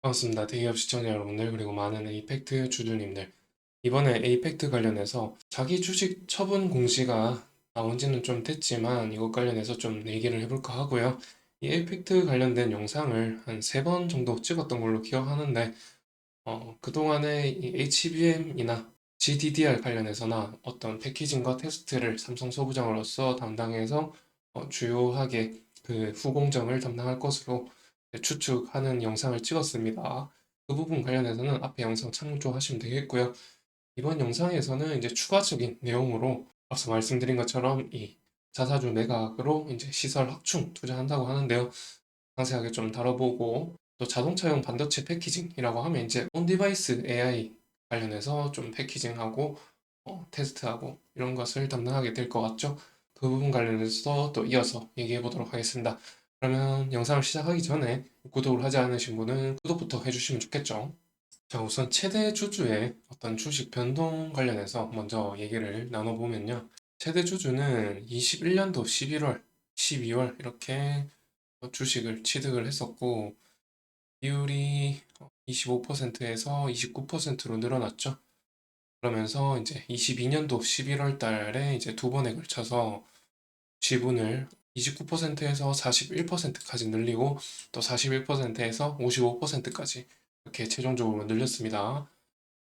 반갑습니다. 대기업 시청자 여러분들, 그리고 많은 에이펙트 주주님들. 이번에 에이펙트 관련해서 자기 주식 처분 공시가 나온 지는 좀 됐지만 이것 관련해서 좀 얘기를 해볼까 하고요. 이 에이펙트 관련된 영상을 한 3번 정도 찍었던 걸로 기억하는데, 그동안에 이 HBM이나 GDDR 관련해서나 어떤 패키징과 테스트를 삼성 소부장으로서 담당해서 주요하게 그 후공정을 담당할 것으로 추측하는 영상을 찍었습니다. 그 부분 관련해서는 앞에 영상 참조하시면 되겠고요. 이번 영상에서는 이제 추가적인 내용으로 앞서 말씀드린 것처럼 이 자사주 매각으로 이제 시설 확충 투자한다고 하는데요. 상세하게 좀 다뤄보고, 또 자동차용 반도체 패키징이라고 하면 이제 온디바이스 AI 관련해서 좀 패키징하고 테스트하고 이런 것을 담당하게 될 것 같죠. 그 부분 관련해서 또 이어서 얘기해 보도록 하겠습니다. 그러면 영상을 시작하기 전에 구독을 하지 않으신 분은 구독부터 해주시면 좋겠죠. 자, 우선 최대 주주의 어떤 주식 변동 관련해서 먼저 얘기를 나눠보면요. 최대 주주는 21년도 11월, 12월 이렇게 주식을 취득을 했었고, 비율이 25%에서 29%로 늘어났죠. 그러면서 이제 22년도 11월 달에 이제 2번에 걸쳐서 지분을 29%에서 41%까지 늘리고, 또 41%에서 55%까지 이렇게 최종적으로 늘렸습니다.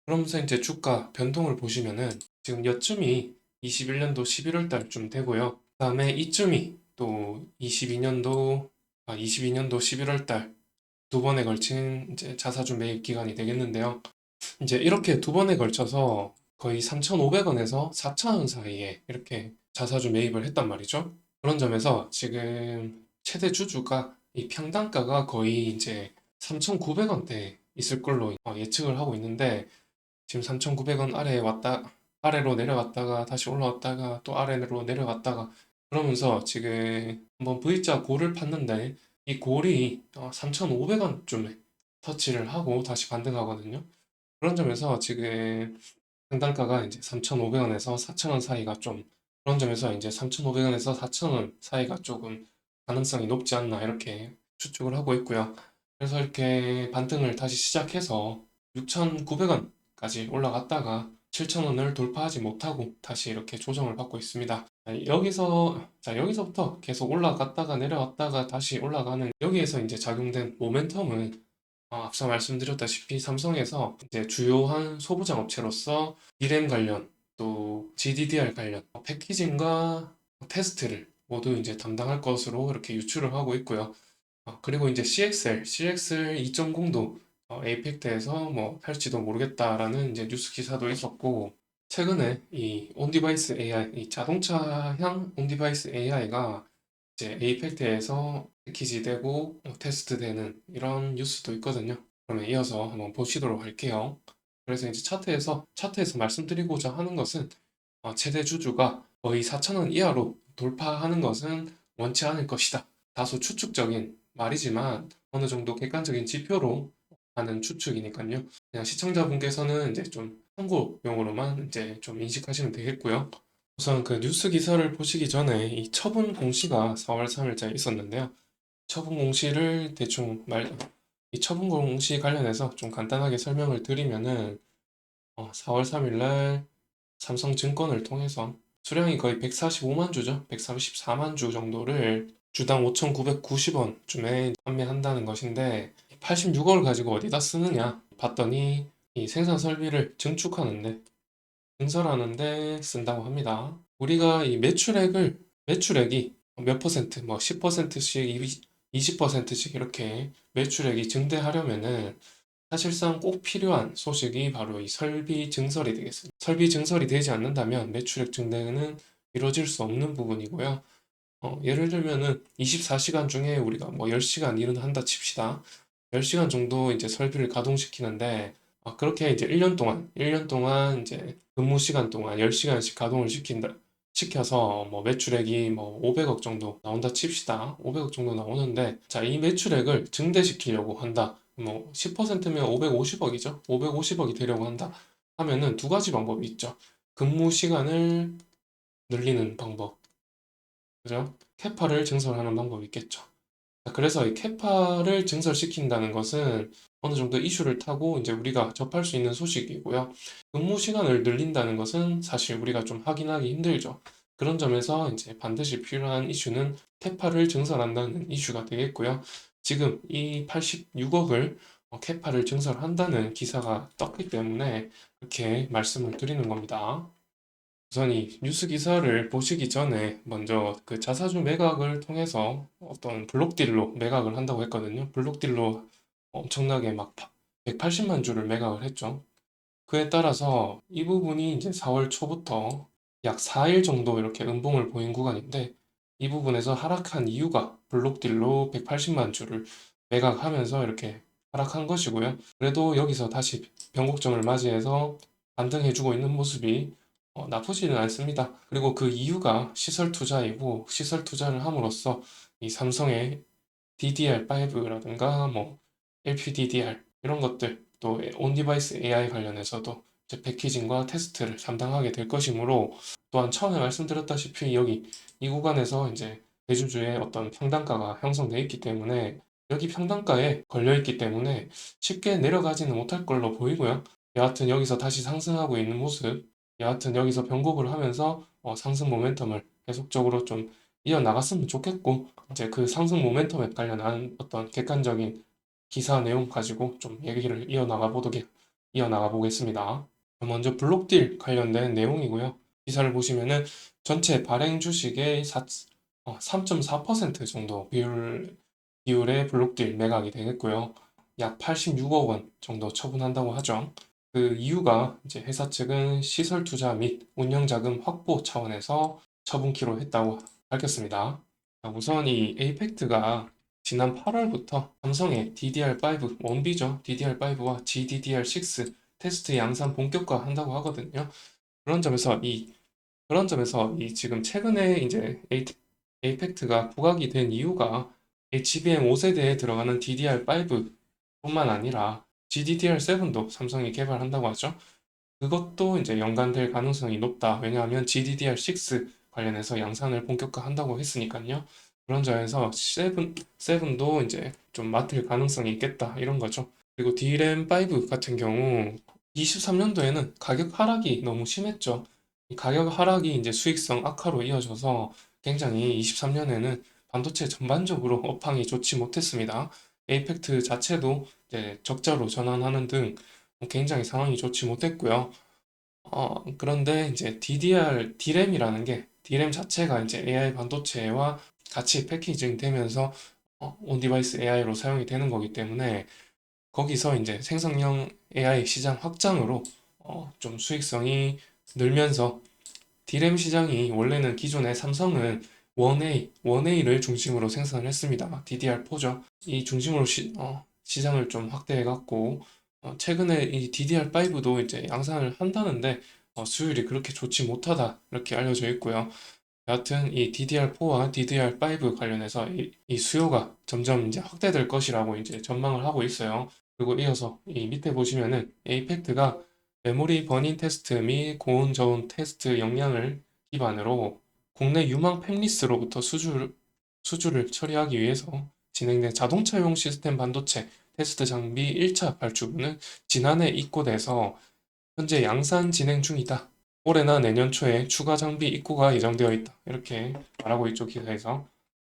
그러면서 이제 주가 변동을 보시면은 지금 여쯤이 21년도 11월 달쯤 되고요. 그다음에 이쯤이 또 22년도 11월 달 2번에 걸친 이제 자사주 매입 기간이 되겠는데요. 이제 이렇게 2번에 걸쳐서 거의 3,500원에서 4,000원 사이에 이렇게 자사주 매입을 했단 말이죠. 그런 점에서 지금 최대 주주가 이 평단가가 거의 이제 3,900원대 있을 걸로 예측을 하고 있는데, 지금 3,900원 아래로 내려갔다가 다시 올라왔다가 또 아래로 내려갔다가 그러면서 지금 한번 V자 골을 팠는데, 이 골이 3,500원쯤에 터치를 하고 다시 반등하거든요. 그런 점에서 지금 상단가가 이제 3,500원에서 4,000원 사이가 좀, 그런 점에서 이제 3,500원에서 4,000원 사이가 조금 가능성이 높지 않나 이렇게 추측을 하고 있고요. 그래서 이렇게 반등을 다시 시작해서 6,900원까지 올라갔다가 7,000원을 돌파하지 못하고 다시 이렇게 조정을 받고 있습니다. 여기서부터 계속 올라갔다가 내려왔다가 다시 올라가는, 여기에서 이제 작용된 모멘텀은 앞서 말씀드렸다시피 삼성에서 이제 주요한 소부장 업체로서 D램 관련, 또 GDDR 관련 패키징과 테스트를 모두 이제 담당할 것으로 이렇게 유추를 하고 있고요. 그리고 이제 CXL 2.0도 에이펙트에서 뭐 할지도 모르겠다라는 이제 뉴스 기사도 있었고, 최근에 이 온디바이스 AI, 이 자동차형 온디바이스 AI가 이제 에이펙트에서 패키지되고 테스트되는 이런 뉴스도 있거든요. 그러면 이어서 한번 보시도록 할게요. 그래서 이제 차트에서 말씀드리고자 하는 것은 최대 주주가 거의 4,000원 이하로 돌파하는 것은 원치 않을 것이다. 다소 추측적인 말이지만 어느 정도 객관적인 지표로 하는 추측이니까요. 그냥 시청자분께서는 이제 좀 참고용으로만 이제 좀 인식하시면 되겠고요. 우선 그 뉴스 기사를 보시기 전에 이 처분 공시가 4월 3일자에 있었는데요. 처분 공시를 이 처분 공시 관련해서 좀 간단하게 설명을 드리면은 4월 3일 날 삼성증권을 통해서 수량이 거의 145만 주죠. 134만 주 정도를 주당 5,990원쯤에 판매한다는 것인데, 86억을 가지고 어디다 쓰느냐 봤더니 이 생산 설비를 증설하는데 쓴다고 합니다. 우리가 이 매출액이 몇 퍼센트, 뭐 10%씩, 20%씩 이렇게 매출액이 증대하려면은 사실상 꼭 필요한 소식이 바로 이 설비 증설이 되겠습니다. 설비 증설이 되지 않는다면 매출액 증대는 이루어질 수 없는 부분이고요. 예를 들면은 24시간 중에 우리가 뭐 10시간 일은 한다 칩시다. 10시간 정도 이제 설비를 가동시키는데, 그렇게 이제 1년 동안 이제 근무 시간 동안 10시간씩 가동을 시켜서 뭐 매출액이 뭐 500억 정도 나온다 칩시다. 500억 정도 나오는데, 자, 이 매출액을 증대시키려고 한다. 뭐 10%면 550억이죠. 550억이 되려고 한다 하면은 두 가지 방법이 있죠. 근무 시간을 늘리는 방법, 그죠? 캐파를 증설하는 방법이 있겠죠. 자, 그래서 이 캐파를 증설시킨다는 것은 어느 정도 이슈를 타고 이제 우리가 접할 수 있는 소식이고요. 근무 시간을 늘린다는 것은 사실 우리가 좀 확인하기 힘들죠. 그런 점에서 이제 반드시 필요한 이슈는 캐파를 증설한다는 이슈가 되겠고요. 지금 이 86억을 캐파를 증설한다는 기사가 떴기 때문에 이렇게 말씀을 드리는 겁니다. 우선 이 뉴스 기사를 보시기 전에 먼저 그 자사주 매각을 통해서 어떤 블록딜로 매각을 한다고 했거든요. 블록딜로 엄청나게 막 180만 주를 매각을 했죠. 그에 따라서 이 부분이 이제 4월 초부터 약 4일 정도 이렇게 음봉을 보인 구간인데 이 부분에서 하락한 이유가 블록딜로 180만 주를 매각하면서 이렇게 하락한 것이고요. 그래도 여기서 다시 변곡점을 맞이해서 반등해주고 있는 모습이 나쁘지는 않습니다. 그리고 그 이유가 시설 투자이고 시설 투자를 함으로써 이 삼성의 DDR5라든가 뭐 LPDDR 이런 것들 또 온디바이스 AI 관련해서도 이제 패키징과 테스트를 담당하게 될 것이므로 또한 처음에 말씀드렸다시피 여기 이 구간에서 이제 대주주의 어떤 평단가가 형성되어 있기 때문에 여기 평단가에 걸려 있기 때문에 쉽게 내려가지는 못할 걸로 보이고요. 여하튼 여기서 다시 상승하고 있는 모습, 여하튼 여기서 변곡을 하면서 상승 모멘텀을 계속적으로 좀 이어나갔으면 좋겠고 이제 그 상승 모멘텀에 관련한 어떤 객관적인 기사 내용 가지고 좀 얘기를 이어나가 보겠습니다. 먼저 블록딜 관련된 내용이고요. 기사를 보시면은 전체 발행 주식의 3.4% 정도 비율의 블록딜 매각이 되겠고요. 약 86억 원 정도 처분한다고 하죠. 그 이유가 이제 회사 측은 시설 투자 및 운영 자금 확보 차원에서 처분키로 했다고 밝혔습니다. 자, 우선 이 에이펙트가 지난 8월부터 삼성의 DDR5, 원비죠. DDR5와 GDDR6 테스트 양산 본격화한다고 하거든요. 그런 점에서 지금 최근에 이제 에이펙트가 부각이 된 이유가 HBM 5세대에 들어가는 DDR5뿐만 아니라 GDDR7도 삼성이 개발한다고 하죠. 그것도 이제 연관될 가능성이 높다. 왜냐하면 GDDR6 관련해서 양산을 본격화한다고 했으니까요. 그런 점에서 7도 이제 좀 맡을 가능성이 있겠다. 이런 거죠. 그리고 DRAM5 같은 경우 23년도에는 가격 하락이 너무 심했죠. 이 가격 하락이 이제 수익성 악화로 이어져서 굉장히 23년에는 반도체 전반적으로 업황이 좋지 못했습니다. 에이펙트 자체도 이제 적자로 전환하는 등 굉장히 상황이 좋지 못했고요. 그런데 이제 DRAM이라는 게 DRAM 자체가 이제 AI 반도체와 같이 패키징 되면서 온디바이스 AI로 사용이 되는 거기 때문에 거기서 이제 생성형 AI 시장 확장으로 좀 수익성이 늘면서 D램 시장이 원래는 기존에 삼성은 1A를 중심으로 생산을 했습니다. DDR4죠. 이 중심으로 시장을 좀 확대해갖고 최근에 이 DDR5도 이제 양산을 한다는데 수율이 그렇게 좋지 못하다 이렇게 알려져 있고요. 여하튼 이 DDR4와 DDR5 관련해서 이 수요가 점점 이제 확대될 것이라고 이제 전망을 하고 있어요. 그리고 이어서 이 밑에 보시면은 에이펙트가 메모리 버닝 테스트 및 고온 저온 테스트 역량을 기반으로 국내 유망 팹리스로부터 수주를 처리하기 위해서 진행된 자동차용 시스템 반도체 테스트 장비 1차 발주분은 지난해 입고돼서 현재 양산 진행 중이다. 올해나 내년 초에 추가 장비 입고가 예정되어 있다. 이렇게 말하고 있죠, 기사에서.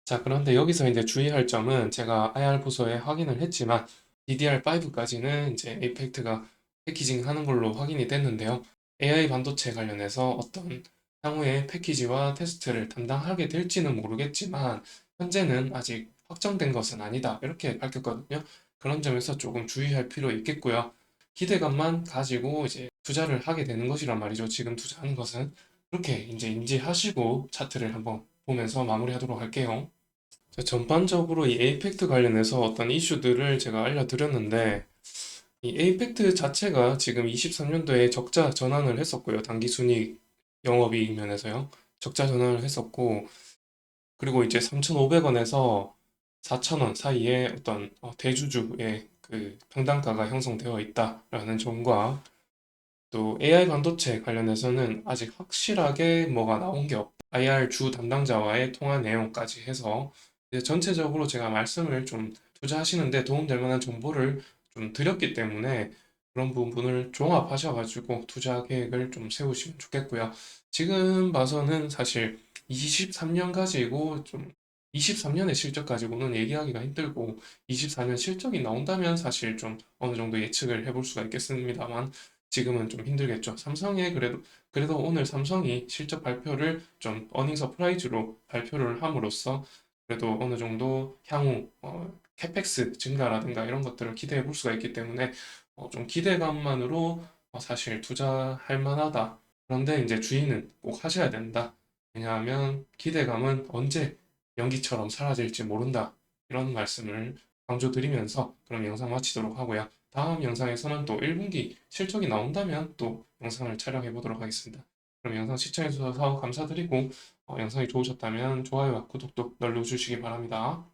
자, 그런데 여기서 이제 주의할 점은 제가 IR 부서에 확인을 했지만 DDR5까지는 이제 에이펙트가 패키징 하는 걸로 확인이 됐는데요. AI 반도체 관련해서 어떤 향후에 패키지와 테스트를 담당하게 될지는 모르겠지만 현재는 아직 확정된 것은 아니다. 이렇게 밝혔거든요. 그런 점에서 조금 주의할 필요 있겠고요. 기대감만 가지고 이제 투자를 하게 되는 것이란 말이죠. 지금 투자하는 것은. 그렇게 이제 인지하시고 차트를 한번 보면서 마무리하도록 할게요. 자, 전반적으로 이 에이펙트 관련해서 어떤 이슈들을 제가 알려드렸는데, 이 에이펙트 자체가 지금 23년도에 적자 전환을 했었고요. 단기순이익 영업이익 면에서요. 적자 전환을 했었고, 그리고 이제 3,500원에서 4,000원 사이에 어떤 대주주의 그 평단가가 형성되어 있다라는 점과 또 AI 반도체 관련해서는 아직 확실하게 뭐가 나온 게 없다. IR 주 담당자와의 통화 내용까지 해서 이제 전체적으로 제가 말씀을 좀 투자하시는데 도움될 만한 정보를 좀 드렸기 때문에 그런 부분을 종합하셔가지고 투자 계획을 좀 세우시면 좋겠고요. 지금 봐서는 사실 23년 가지고 좀 23년의 실적 가지고는 얘기하기가 힘들고 24년 실적이 나온다면 사실 좀 어느 정도 예측을 해볼 수가 있겠습니다만 지금은 좀 힘들겠죠. 삼성에 그래도 오늘 삼성이 실적 발표를 좀 어닝 서프라이즈로 발표를 함으로써 그래도 어느 정도 향후 캐펙스 증가라든가 이런 것들을 기대해 볼 수가 있기 때문에 좀 기대감만으로 사실 투자할 만하다. 그런데 이제 주의는 꼭 하셔야 된다. 왜냐하면 기대감은 언제 연기처럼 사라질지 모른다. 이런 말씀을 강조드리면서 그럼 영상 마치도록 하고요. 다음 영상에서는 또 1분기 실적이 나온다면 또 영상을 촬영해 보도록 하겠습니다. 그럼 영상 시청해 주셔서 감사드리고 영상이 좋으셨다면 좋아요와 구독도 눌러주시기 바랍니다.